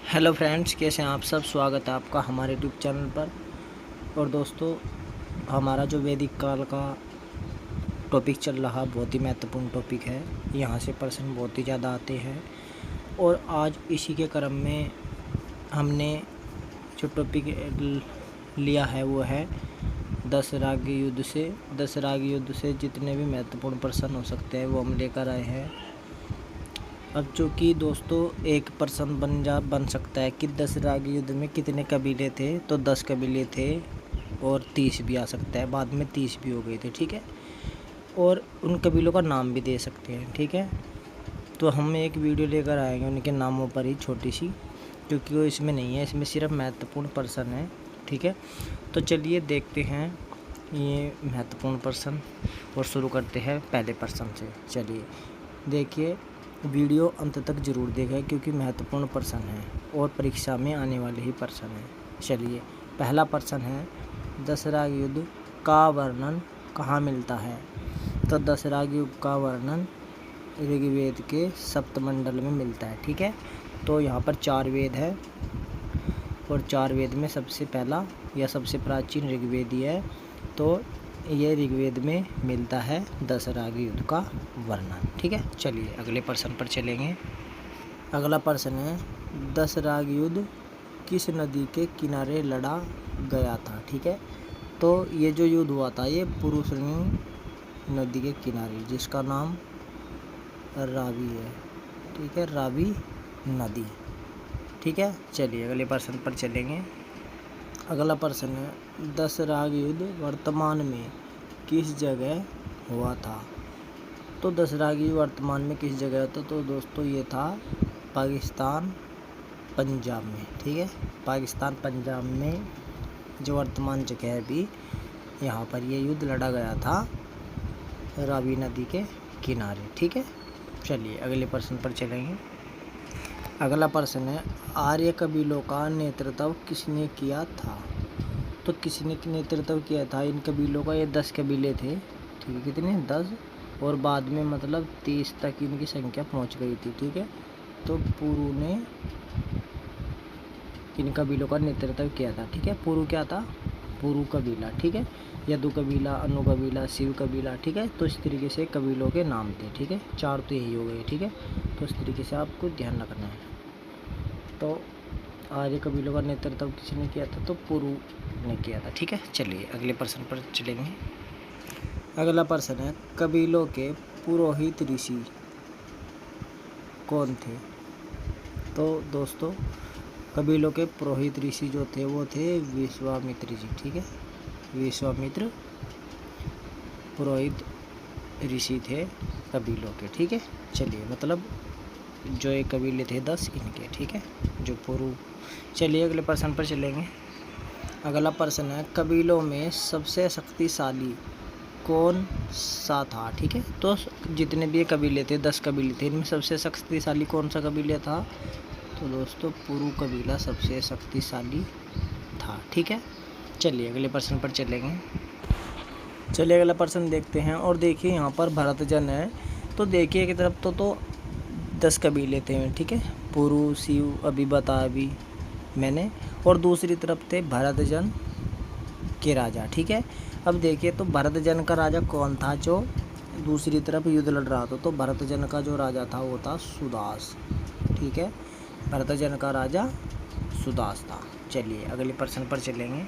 Hello friends, कैसे हैं आप सब। स्वागत है आपका हमारे यूट्यूब चैनल पर। और दोस्तों, हमारा जो वैदिक काल का टॉपिक चल रहा बहुत ही महत्वपूर्ण टॉपिक है। यहाँ से प्रश्न बहुत ही ज़्यादा आते हैं और आज इसी के क्रम में हमने जो टॉपिक लिया है वो है 10 राग युद्ध से। 10 राग युद्ध से जितने भी महत्वपूर्ण प्रश्न हो सकते हैं वो हम लेकर आए हैं। अब चूँकि दोस्तों एक प्रश्न बन सकता है कि 10 राग युद्ध में कितने कबीले थे, तो 10 कबीले थे और 30 भी आ सकता है, बाद में 30 भी हो गए थे, ठीक है। और उन कबीलों का नाम भी दे सकते हैं, ठीक है। तो हम एक वीडियो लेकर आएंगे उनके नामों पर ही, छोटी सी, क्योंकि वो इसमें नहीं है, इसमें सिर्फ महत्वपूर्ण प्रश्न है, ठीक है। तो चलिए देखते हैं ये महत्वपूर्ण प्रश्न और शुरू करते हैं पहले प्रश्न से। चलिए देखिए, वीडियो अंत तक ज़रूर देखें क्योंकि महत्वपूर्ण प्रश्न है और परीक्षा में आने वाले ही प्रश्न हैं। चलिए पहला प्रश्न है, 10 राग युद्ध का वर्णन कहाँ मिलता है। तो 10 राग युद्ध का वर्णन ऋग्वेद के सप्तमंडल में मिलता है, ठीक है। तो यहाँ पर 4 वेद है और 4 वेद में सबसे पहला या सबसे प्राचीन ऋग्वेद ही है। तो ये ऋग्वेद में मिलता है 10 राग युद्ध का वर्णन, ठीक है। चलिए अगले प्रश्न पर चलेंगे। अगला प्रश्न है, 10 राग युद्ध किस नदी के किनारे लड़ा गया था, ठीक है। तो ये जो युद्ध हुआ था ये पुरुषनी नदी के किनारे, जिसका नाम रावी है, ठीक है, रावी नदी, ठीक है। चलिए अगले प्रश्न पर चलेंगे। अगला प्रश्न है, 10 राग युद्ध वर्तमान में किस जगह हुआ था। तो 10 राग युद्ध वर्तमान में किस जगह होता, तो दोस्तों ये था पाकिस्तान पंजाब में, ठीक है। पाकिस्तान पंजाब में जो वर्तमान जगह है भी, यहाँ पर ये युद्ध लड़ा गया था रावी नदी के किनारे, ठीक है। चलिए अगले प्रश्न पर चलेंगे। अगला प्रश्न है, आर्य कबीलों का नेतृत्व किसने किया था। तो किसने नेतृत्व किया था इन कबीलों का। ये 10 कबीले थे, ठीक है। कितने, 10, और बाद में मतलब 30 तक इनकी संख्या पहुंच गई थी, ठीक है। तो पुरु ने इन कबीलों का नेतृत्व किया था, ठीक है। पुरु क्या था, पुरु कबीला, ठीक है। यदु कबीला, अनु कबीला, शिव कबीला, ठीक है। तो इस तरीके से कबीलों के नाम थे, ठीक है। 4 तो यही हो गए, ठीक है। तो इस तरीके से आपको ध्यान रखना है। तो आर्य कबीलों का नेतृत्व किसने किया था, तो पुरु ने किया था, ठीक है। चलिए अगले प्रश्न पर चलेंगे। अगला प्रश्न है, कबीलों के पुरोहित ऋषि कौन थे। तो दोस्तों कबीलों के पुरोहित ऋषि जो थे वो थे विश्वामित्र जी, ठीक है। विश्वामित्र पुरोहित ऋषि थे कबीलों के, ठीक है। चलिए मतलब जो एक कबीले थे 10 इनके, ठीक है, जो पुरु। चलिए अगले प्रश्न पर चलेंगे। अगला प्रश्न है, कबीलों में सबसे शक्तिशाली कौन सा था, ठीक है। तो जितने भी ये कबीले थे, 10 कबीले थे, इनमें सबसे शक्तिशाली कौन सा कबीला था। तो दोस्तों पुरु कबीला सबसे शक्तिशाली था, ठीक है। चलिए अगले प्रश्न पर चलेंगे। चलिए अगला प्रश्न देखते हैं। और देखिए यहाँ पर भरतजन है, तो देखिए की तरफ तो 10 कबीले थे, ठीक है। पुरु, शिव अभी बताया अभी मैंने, और दूसरी तरफ थे भरतजन के राजा, ठीक है। अब देखिए तो भरतजन का राजा कौन था जो दूसरी तरफ युद्ध लड़ रहा था। तो भरतजन का जो राजा था वो था सुदास, ठीक है। भरतजन का राजा सुदास था। चलिए अगले प्रश्न पर चलेंगे।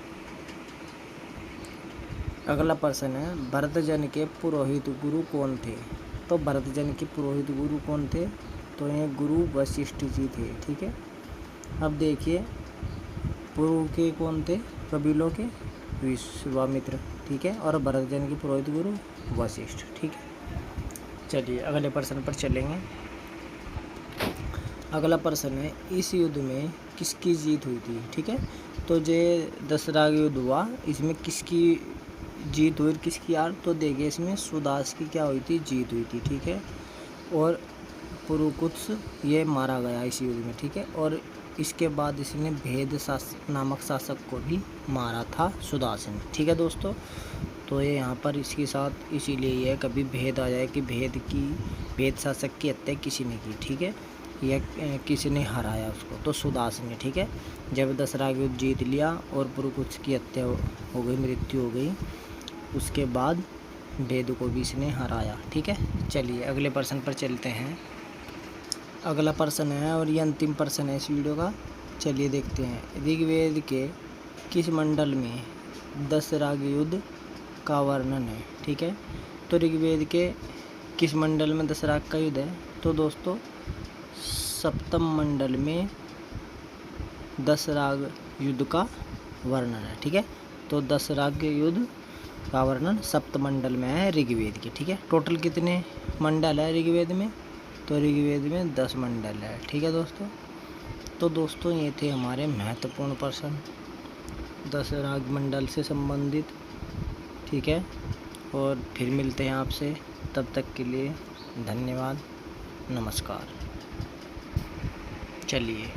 अगला प्रश्न है, भरतजन के पुरोहित गुरु कौन थे। तो भरतजन के पुरोहित गुरु कौन थे, तो ये गुरु वशिष्ठ जी थे, ठीक है। अब देखिए पुरु के कौन थे, कबीलों के विश्वामित्र, ठीक है, और भरतजन के पुरोहित गुरु वशिष्ठ, ठीक है। चलिए अगले प्रश्न पर चलेंगे। अगला प्रश्न है, इस युद्ध में किसकी जीत हुई थी, ठीक है। तो जो 10 राग युद्ध हुआ इसमें किसकी जीत हुई, किसकी हार। तो देखिए इसमें सुदास की क्या हुई थी, जीत हुई थी, ठीक है। और पुरुकुत्स ये मारा गया इस युद्ध में, ठीक है। और इसके बाद इसने भेद नामक शासक को भी मारा था सुदास ने, ठीक है दोस्तों। तो ये यहाँ पर इसके साथ इसीलिए ये कभी भेद आ जाए कि भेद शासक की हत्या किसी ने की, ठीक है। या किसने हराया उसको, तो सुदास ने, ठीक है। जब दशराग युद्ध जीत लिया और पुरुकुछ की हत्या हो गई, मृत्यु हो गई, उसके बाद वेद को भी इसने हराया, ठीक है। चलिए अगले प्रश्न पर चलते हैं। अगला प्रश्न है और ये अंतिम प्रश्न है इस वीडियो का। चलिए देखते हैं। ऋग्वेद के किस मंडल में दशराग युद्ध का वर्णन है, ठीक है। तो ऋग्वेद के किस मंडल में दशराग का युद्ध है, तो दोस्तों सप्तम मंडल में दशराग युद्ध का वर्णन है, ठीक है। तो दशराग युद्ध का वर्णन सप्तमंडल में है ऋग्वेद के, ठीक है। टोटल कितने मंडल है ऋग्वेद में, तो ऋग्वेद में 10 मंडल है, ठीक है दोस्तों। तो दोस्तों ये थे हमारे महत्वपूर्ण प्रश्न दशराग मंडल से संबंधित, ठीक है। और फिर मिलते हैं आपसे, तब तक के लिए धन्यवाद, नमस्कार। चलिए।